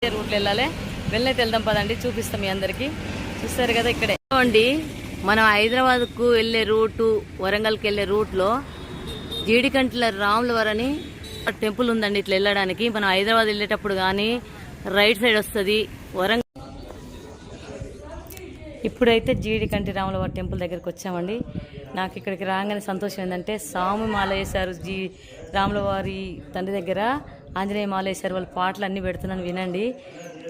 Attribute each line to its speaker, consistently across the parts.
Speaker 1: రూట్లో వెళ్ళాలి. వెళ్ళైతే వెళ్దాం పదండి, చూపిస్తాం మీ అందరికి. చూస్తారు కదా ఇక్కడే అండి, మనం హైదరాబాద్కు వెళ్ళే రూటు, వరంగల్కి వెళ్ళే రూట్లో జీడికంట్ల రాములవారని టెంపుల్ ఉందండి. ఇట్లా వెళ్ళడానికి మనం హైదరాబాద్ వెళ్ళేటప్పుడు కానీ రైట్ సైడ్ వస్తుంది వరంగల్. ఇప్పుడైతే జీడికంటి రాములవారి టెంపుల్ దగ్గరికి వచ్చామండి. నాకు ఇక్కడికి రాగానే సంతోషం ఏంటంటే, స్వామి మాల వేశారు రాములవారి తండ్రి దగ్గర, ఆంజనేయ మాల వేశారు. వాళ్ళ పాటలు అన్నీ పెడుతున్నాను, వినండి.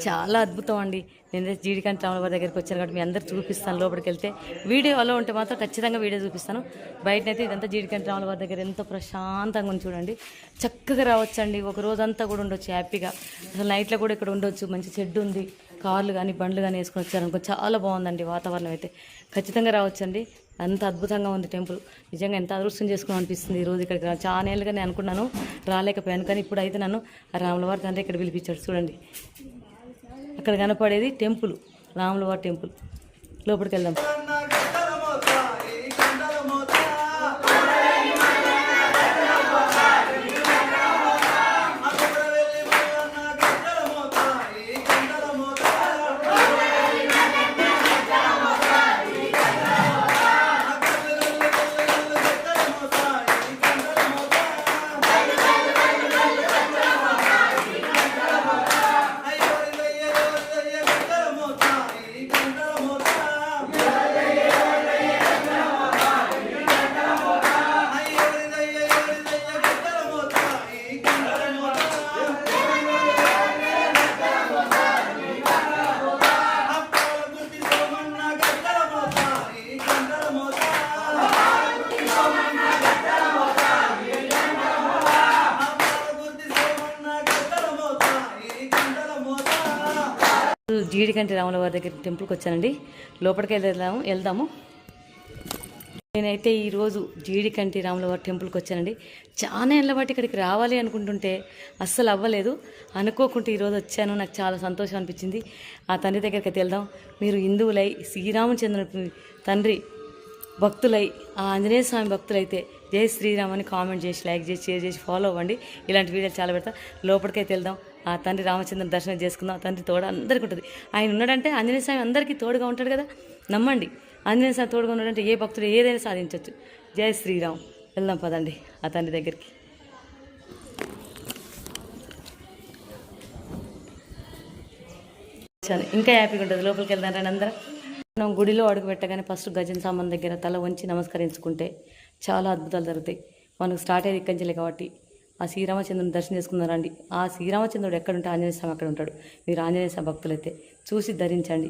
Speaker 1: చాలా అద్భుతం అండి. నేను జీడికంటి రాములవారి దగ్గరికి వచ్చాను కాబట్టి మీ అందరు చూపిస్తాను. లోపలికి వెళ్తే వీడియో అలా ఉంటే మాత్రం ఖచ్చితంగా వీడియో చూపిస్తాను. బయటనైతే ఇదంతా జీడికంటి రాములవారి దగ్గర ఎంతో ప్రశాంతంగా ఉంది చూడండి. చక్కగా రావచ్చండి, ఒక రోజంతా కూడా ఉండొచ్చు హ్యాపీగా. అసలు నైట్లో కూడా ఇక్కడ ఉండొచ్చు. మంచి చెడ్డు ఉంది, కార్లు కానీ బండ్లు కానీ వేసుకొని వచ్చారనుకో చాలా బాగుందండి వాతావరణం అయితే. ఖచ్చితంగా రావచ్చండి, అంత అద్భుతంగా ఉంది టెంపుల్. నిజంగా ఎంత అదృష్టం చేసుకుని అనిపిస్తుంది ఈరోజు ఇక్కడికి. చాలా ఏళ్ళుగా నేను అనుకున్నాను, రాలేకపోయాను. కానీ ఇప్పుడు అయితే నన్ను రాములవారి తండ్రి ఇక్కడ పిలిపించాడు. చూడండి అక్కడ కనపడేది టెంపుల్, రాములవారి టెంపుల్. లోపలికి వెళ్దాం. జీడికంటి రాములవారి దగ్గర టెంపుల్కి వచ్చానండి. లోపలికి వెళ్దాము. నేనైతే ఈరోజు జీడికంటి రాములవారి టెంపుల్కి వచ్చానండి. చాలా ఏళ్ళ బట్టి ఇక్కడికి రావాలి అనుకుంటుంటే అస్సలు అవ్వలేదు. అనుకోకుండా ఈరోజు వచ్చాను. నాకు చాలా సంతోషం అనిపించింది. ఆ తండ్రి దగ్గరికి అయితే వెళ్దాం. మీరు హిందువులై, శ్రీరామచంద్రుని తండ్రి భక్తులై, ఆ ఆంజనేయ స్వామి భక్తులైతే జై శ్రీరామ్ అని కామెంట్ చేసి, లైక్ చేసి, షేర్ చేసి ఫాలో అవ్వండి. ఇలాంటి వీడియోలు చాలా పెడతా. లోపలికైతే వెళ్దాం. ఆ తండ్రి రామచంద్రుని దర్శనం చేసుకుందాం. ఆ తండ్రి తోడు అందరికీ ఉంటుంది. ఆయన ఉన్నాడంటే ఆంజనేయ స్వామి అందరికీ తోడుగా ఉంటాడు కదా, నమ్మండి. ఆంజనేయ స్వామి తోడుగా ఉన్నాడంటే ఏ భక్తుడు ఏదైనా సాధించవచ్చు. జై శ్రీరామ్. వెళ్దాం పదండి ఆ తండ్రి దగ్గరికి. ఇంకా హ్యాపీగా ఉంటుంది. లోపలికి వెళ్దాం రండి అందరం. మనం గుడిలో అడుగు పెట్టగానే ఫస్ట్ గజన సామాన్ దగ్గర తల వంచి నమస్కరించుకుంటే చాలా అద్భుతాలు జరుగుతాయి. మనకు స్టార్ట్ అయ్యేది ఇక్కడి నుంచే కాబట్టి ఆ శ్రీరామచంద్రుని దర్శనం చేసుకున్నారండి. ఆ శ్రీరామచంద్రుడు ఎక్కడుంటే ఆంజనేయ స్వామి అక్కడ ఉంటాడు. మీరు ఆంజనేయ స్వామి భక్తులైతే చూసి ధరించండి.